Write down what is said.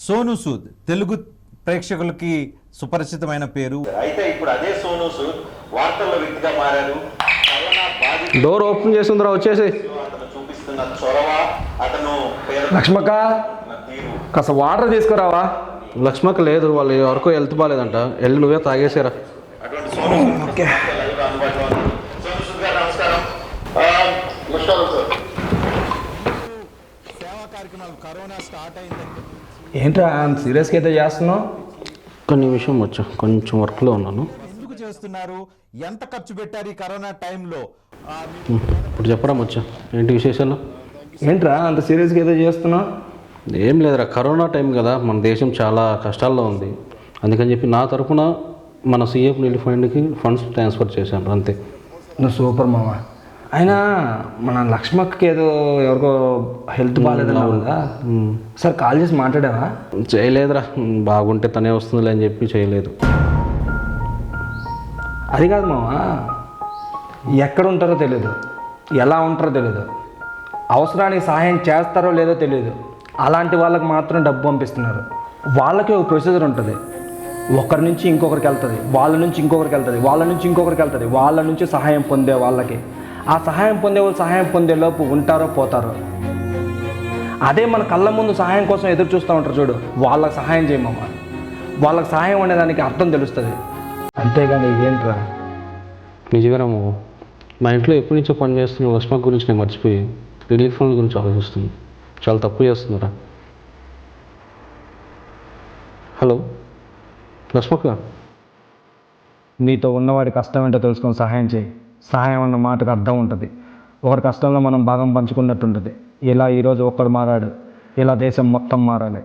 సోనూ సూద్ తెలుగు ప్రేక్షకులకి సుపరిచితమైన పేరు. అయితే ఇప్పుడు అదే సోనూ సూద్ వార్తల్లో వ్యక్తిగా మారారు. కరోనా బాధితులు డోర్ ఓపెన్ చేస్తుందిరా, వచ్చేసి. అతను చూపిస్తున్న చొరవ, అతను లక్ష్మక్క తీరు. కాస్త వాటర్ తీసుకురావా? లక్ష్మక్క లేదు, వాళ్ళు ఎవరికో హెల్త్ బాగాలేదంట, వెళ్ళి నువ్వే తాగేసారా. అటువంటి సోనూ సూద్ లైవ్లో అందుబాటులో ఉన్నారు. సోనూ సూద్ గారు నమస్కారం. నమస్కారం సార్. సేవా కార్యక్రమాలు కరోనా స్టార్ట్ అయింది. ఏంట్రా అంత సీరియస్గా అయితే చేస్తున్నావు? కొన్ని విషయం వచ్చా, కొంచెం వర్క్లో ఉన్నాను. ఎందుకు చేస్తున్నారు? ఎంత ఖర్చు పెట్టారు ఈ కరోనా టైంలో? ఇప్పుడు చెప్పరా వచ్చా, ఏంటి విశేషాలు? ఏంట్రా అంత సీరియస్గా అయితే చేస్తున్నావు? ఏం లేదురా, కరోనా టైం కదా, మన దేశం చాలా కష్టాల్లో ఉంది. అందుకని చెప్పి నా తరఫున మన సీఎం రిలీఫ్ ఫండ్కి ఫండ్స్ ట్రాన్స్ఫర్ చేశాను, అంతే. నువ్వు సూపర్ మామ. అయినా మన లక్ష్మక్కకి ఏదో ఎవరికో హెల్త్ బాగాలేదన్నావు కదా, సార్ కాల్ చేసి మాట్లాడావా? చేయలేదురా, బాగుంటే తనే వస్తుందిలే అని చెప్పి చేయలేదు. అది కాదు మామ, ఎక్కడ ఉంటారో తెలియదు, ఎలా ఉంటారో తెలియదు, అవసరానికి సహాయం చేస్తారో లేదో తెలియదు, అలాంటి వాళ్ళకి మాత్రం డబ్బు పంపిస్తున్నారు. వాళ్ళకి ఒక ప్రొసీజర్ ఉంటుంది, ఒకరి నుంచి ఇంకొకరికి వెళ్తుంది, వాళ్ళ నుంచి ఇంకొకరికి వెళ్తుంది, వాళ్ళ నుంచి ఇంకొకరికి వెళ్తుంది, వాళ్ళ నుంచి సహాయం పొందే వాళ్ళకి. ఆ సహాయం పొందే వాళ్ళు సహాయం పొందే లోపు ఉంటారో పోతారో. అదే మన కళ్ళ ముందు సహాయం కోసం ఎదురు చూస్తూ ఉంటారు చూడు, వాళ్ళకి సహాయం చేయమమ్మ. వాళ్ళకి సహాయం అనేదానికి అర్థం తెలుస్తుంది, అంతేగాని ఇదేంట్రా. నిజమేమో, మా ఇంట్లో ఎప్పటి నుంచో పని చేస్తున్న లక్ష్మక్ గురించి నేను మర్చిపోయి రిలీఫ్ ఫండ్ గురించి ఆలోచిస్తుంది. చాలా తప్పు చేస్తున్నారా. హలో లక్ష్మక్క, నీతో ఉన్నవాడి కష్టం ఏంటో తెలుసుకొని సహాయం చేయి. సహాయం అన్న మాటకు అర్థం ఉంటుంది, ఒకరి కష్టంలో మనం భాగం పంచుకున్నట్టు ఉంటుంది. ఇలా ఈరోజు ఒక్కడు మారాడు, ఇలా దేశం మొత్తం మారాలి.